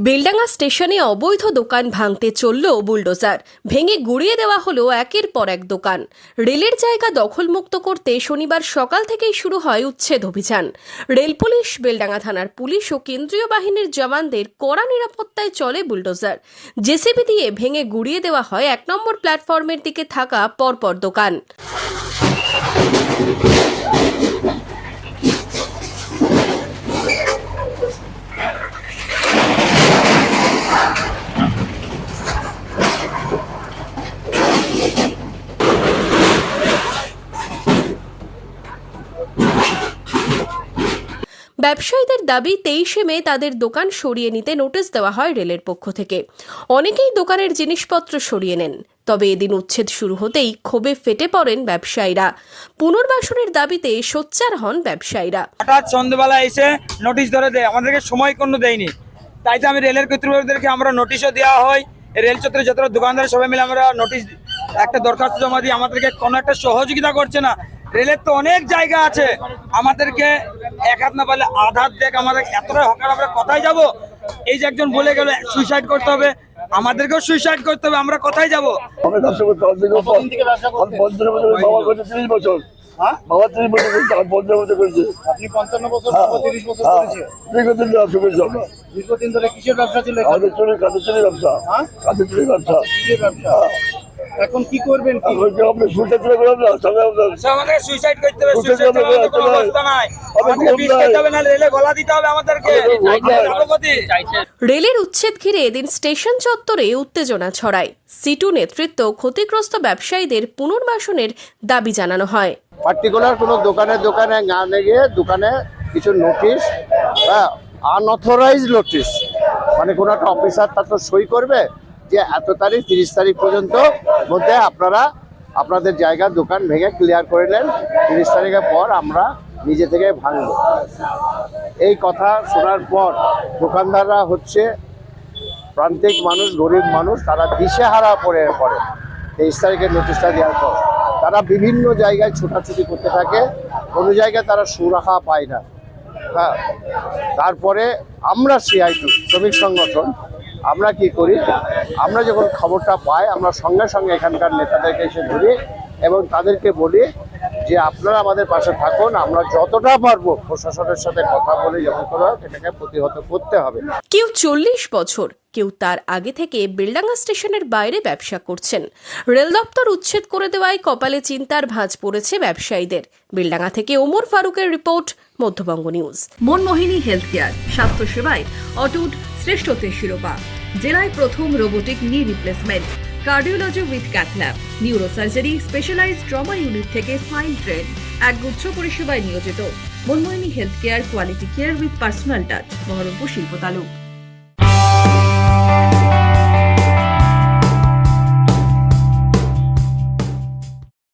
বেলডাঙ্গা স্টেশনে অবৈধ দোকান ভাঙতে চলল বুলডোজার। ভেঙে গুড়িয়ে দেওয়া হলো একের পর এক দোকান। রেলের জায়গা দখলমুক্ত করতে শনিবার সকাল থেকেই শুরু হয় উচ্ছেদ অভিযান। রেল পুলিশ, বেলডাঙ্গা থানার পুলিশ ও কেন্দ্রীয় বাহিনীর জওয়ানদের কড়া নিরাপত্তায় চলে বুলডোজার। জেসিবি দিয়ে ভেঙে গুড়িয়ে দেওয়া হয় ১ নম্বর প্ল্যাটফর্মের দিকে থাকা পরপর দোকান। ব্যবসায়ীদের দাবি ২৩শে মে তাদের দোকান সরিয়ে নিতে নোটিশ দেওয়া হয় রেলের পক্ষ থেকে। অনেকেই দোকানের জিনিসপত্র সরিয়ে নেন, তবে এদিন উচ্ছেদ শুরু হতেই ক্ষোভে ফেটে পড়েন ব্যবসায়ীরা। পুনর্বাসনের দাবিতে সোচ্চার হন ব্যবসায়ীরা। হঠাৎ সন্ধ্যাবেলা এসে নোটিশ ধরে দেয়, আমাদেরকে সময় কোনো দেয়নি। তাই তো আমি রেলের কর্তৃপক্ষদেরকে আমরা নোটিশও দেওয়া হয়। রেল চত্বরে যত দোকানদার সবাই মিলে আমরা নোটিশ একটা দরখাস্ত জমা দিই, আমাদেরকে কোনো একটা সহযোগিতা করছে না। রেলের তো অনেক জায়গা আছে, আমাদেরকে এক হাত না পারলে আধ হাত দেখ, আমাদের এতটা হকার, আমরা কোথায় যাব? এই যে একজন বলে গেল সুইসাইড করতে হবে, আমাদেরকেও সুইসাইড করতে হবে, আমরা কোথায় যাব? আমি ব্যবসা করতে বাবা 30 বছর, বাবা 30 বছর করছে, আমি 55 বছর করেছি। আপনি 55 বছর, 30 বছর করেছে। দীর্ঘদিন ব্যবসা করেছি আমরা। দীর্ঘদিন ধরে কিসের ব্যবসা ছিল? কাঠের চুরির ব্যবসা। কাঠের চুরির ব্যবসা। এখন কি করবেন? আপনি সুইসাইড করে করবেন না? আমাদের সুইসাইড করতে হবে, সুইসাইড করার কোনো অবস্থা নাই। আমাদেরকে বিষ খেতে হবে, না রেলে গলা দিতে হবে আমাদেরকে। রেলের উচ্ছেদ ঘিরে এদিন স্টেশন চত্বরে উত্তেজনা ছড়ায়। সিটু নেতৃত্ব ক্ষতিগ্রস্ত ব্যবসায়ীদের পুনর্বাসনের দাবি জানানো হয়। পার্টিকুলার কোনো দোকানে না গিয়ে দোকানে কিছু নোটিশ, আনঅথরাইজ নোটিশ, মানে কোনো একটা অফিসার তার তো সই করবে যে এত তারিখ 30 তারিখ পর্যন্ত মধ্যে আপনারা আপনাদের জায়গার দোকান ভেঙে ক্লিয়ার করে নেন, 30 তারিখের পর আমরা নিজে থেকে ভাঙব। এই কথা শোনার পর দোকানদাররা হচ্ছে প্রান্তিক মানুষ, গরিব মানুষ, তারা দিশেহারা পড়ে 23 তারিখের নোটিশটা দেওয়ার পর তারা বিভিন্ন জায়গায় ছোটাছুটি করতে থাকে, কোনো জায়গায় তারা সুরাহা পায় না। হ্যাঁ, তারপরে আমরা সিআইটি শ্রমিক সংগঠন আমরা কি করি, আমরা যখন খবরটা পাই আমরা সঙ্গে সঙ্গে এখানকার নেতাদেরকে এসে ধরি এবং তাদেরকে বলি যে আপনারা আমাদের পাশে থাকুন, আমরা যতটা পারবো প্রশাসনের সাথে কথা বলে যখন করে এটাকে প্রতিহত করতে হবে। কেউ 40 বছর, কেউ তার আগে থেকে বেলডাঙ্গা স্টেশনের বাইরে ব্যবসা করছেন। রেল দপ্তর উচ্ছেদ করে দেওয়ায় কপালে চিন্তার ভাঁজ পড়েছে ব্যবসায়ীদের। বেলডাঙ্গা থেকে ওমর ফারুকের report, Madhyabanga news. Manmohini health care, স্বাস্থ্যসেবায় অটুট শ্রেষ্ঠত্বের শিরোপা। জেলায় প্রথম robotic knee replacement, cardiology with cath lab, neurosurgery, specialised trauma unit থেকে স্মাইল ট্রেন, একগুচ্ছ পরিষেবায় নিয়োজিত। Manmohini health care, quality care with personal touch, Berhampore শিল্প তালুক।